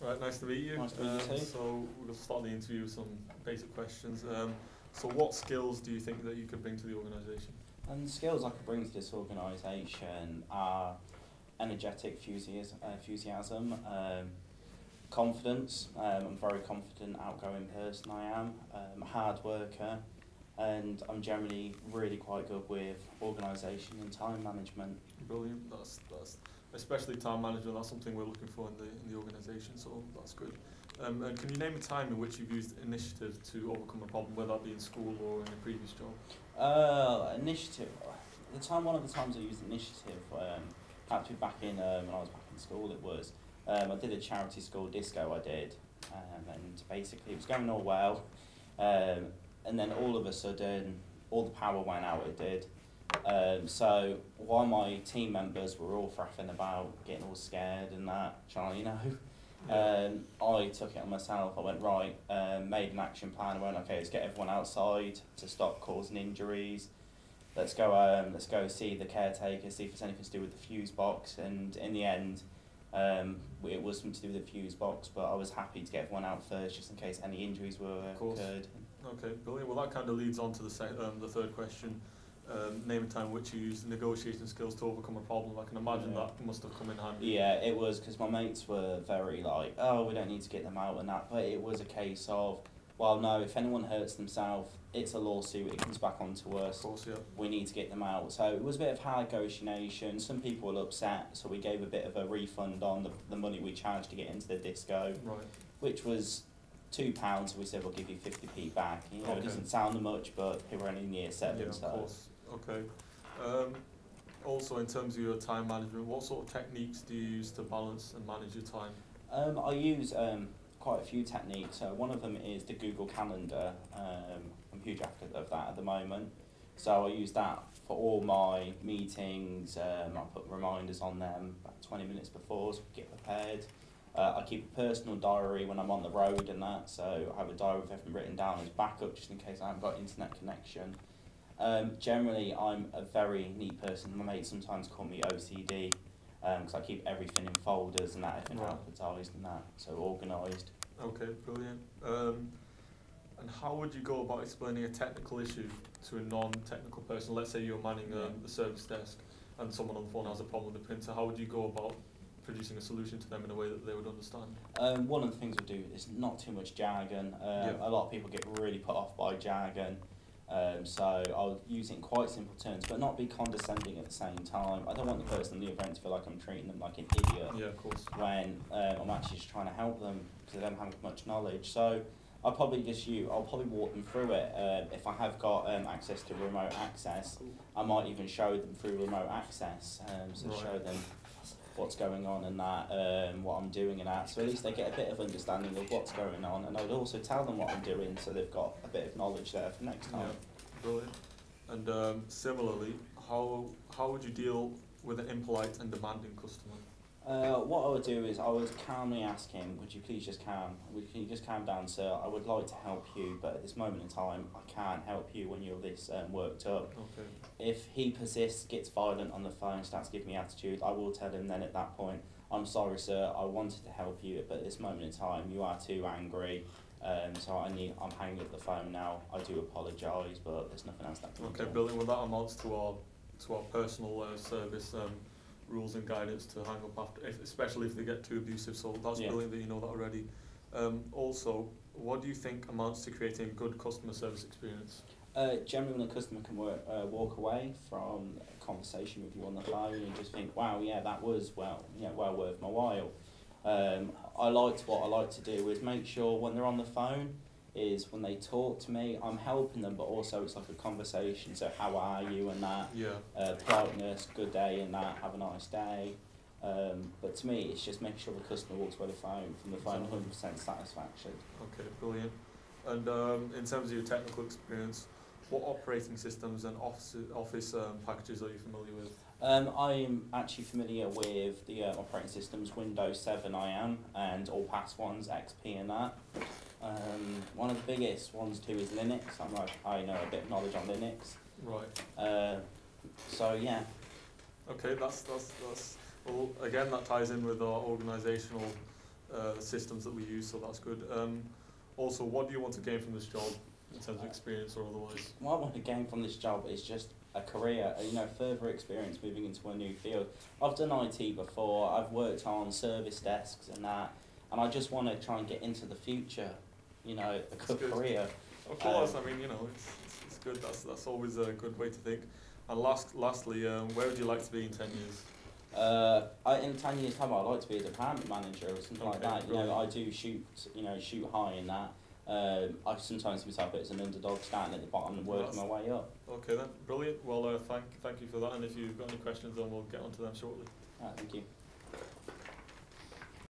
Right, nice to meet you. Nice to meet you too. So we're going to start the interview with some basic questions. So what skills do you think that you could bring to the organisation? And the skills I could bring to this organisation are energetic enthusiasm, confidence. I'm a very confident, outgoing person. I am a hard worker, and I'm generally really quite good with organisation and time management. Brilliant. That's especially time management. That's something we're looking for in the organisation. So that's good. And can you name a time in which you've used initiative to overcome a problem, whether that be in school or in a previous job? Initiative. One of the times I used initiative, had to be back in when I was back in school. It was I did a charity school disco. I did, and basically it was going all well, and then all of a sudden all the power went out. It did. So while my team members were all faffing about, getting all scared and that, I took it on myself. I went right, made an action plan. I went, okay, let's get everyone outside to stop causing injuries. Let's go see the caretaker, see if there's anything to do with the fuse box. And in the end, it was something to do with the fuse box, but I was happy to get everyone out first, just in case any injuries were occurred. Okay, brilliant. Well, that kind of leads on to the third question. Name a time in which you used negotiation skills to overcome a problem. I can imagine that must have come in handy. Yeah, it was, because my mates were very like, oh, we don't need to get them out and that, but it was a case of, well, no, if anyone hurts themselves, it's a lawsuit, it comes back onto us. Of course, yeah. We need to get them out. So it was a bit of hard negotiation. Some people were upset, so we gave a bit of a refund on the money we charged to get into the disco, right, which was £2, so we said we'll give you 50p back. You know, It doesn't sound much, but people are only in year 7, yeah, so. Of course. Okay. Also, in terms of your time management, what sort of techniques do you use to balance and manage your time? I use quite a few techniques. One of them is the Google Calendar. I'm a huge advocate of that at the moment. So I use that for all my meetings. I put reminders on them about 20 minutes before, so we get prepared. I keep a personal diary when I'm on the road and that, so I have a diary with everything written down as backup, just in case I haven't got internet connection. Generally, I'm a very neat person. My mates sometimes call me OCD, because I keep everything in folders and that, everything advertised and that, so organised. Okay, brilliant. And how would you go about explaining a technical issue to a non-technical person? Let's say you're manning the service desk and someone on the phone has a problem with the printer. How would you go about producing a solution to them in a way that they would understand? One of the things we do is not too much jargon. A lot of people get really put off by jargon. So I'll use it in quite simple terms, but not be condescending at the same time. I don't want the person in the event to feel like I'm treating them like an idiot. Yeah, of course. When I'm actually just trying to help them, because they don't have much knowledge. So I'll probably walk them through it. If I have got access to remote access, I might even show them through remote access. Show them what's going on and that, what I'm doing and that, so at least they get a bit of understanding of what's going on, and I would also tell them what I'm doing, so they've got a bit of knowledge there for next time. Yeah, brilliant. And similarly, how would you deal with an impolite and demanding customer? What I would do is I would calmly ask him, would you just calm down, sir? I would like to help you, but at this moment in time, I can't help you when you're this worked up. Okay. If he persists, gets violent on the phone, starts giving me attitude, I will tell him then at that point, I'm sorry, sir, I wanted to help you, but at this moment in time, you are too angry, so I'm hanging up the phone now. I do apologise, but there's nothing else that can be done. Okay, brilliant. Well, that amounts to our personal service rules and guidance to hang up after, especially if they get too abusive. So that's brilliant that you know that already. Also, what do you think amounts to creating a good customer service experience? Generally, when a customer can walk away from a conversation with you on the phone and just think, wow, yeah, that was well worth my while. What I like to do is make sure when they're on the phone, is when they talk to me, I'm helping them, but also it's like a conversation. So how are you and that, politeness, good day and that, have a nice day. But to me, it's just making sure the customer walks away from the phone 100% satisfaction. Okay, brilliant. And in terms of your technical experience, what operating systems and office packages are you familiar with? I'm actually familiar with the operating systems, Windows 7 I am, and all past ones, XP and that. One of the biggest ones too is Linux. I know a bit of knowledge on Linux. Right. So yeah. Okay, that's well, again, that ties in with our organisational systems that we use, so that's good. Also, what do you want to gain from this job in terms of experience or otherwise? What I want to gain from this job is just a career, further experience moving into a new field. I've done IT before, I've worked on service desks and that, and I just want to try and get into the future, a good career. Of course, I mean, it's good, that's always a good way to think. And lastly, where would you like to be in 10 years? In 10 years' time, I'd like to be a department manager or something like that. Brilliant. I do shoot high in that. I sometimes see myself as an underdog, starting at the bottom and working my way up. Okay then, brilliant. Well, thank you for that. And if you've got any questions, then we'll get onto them shortly. Thank you.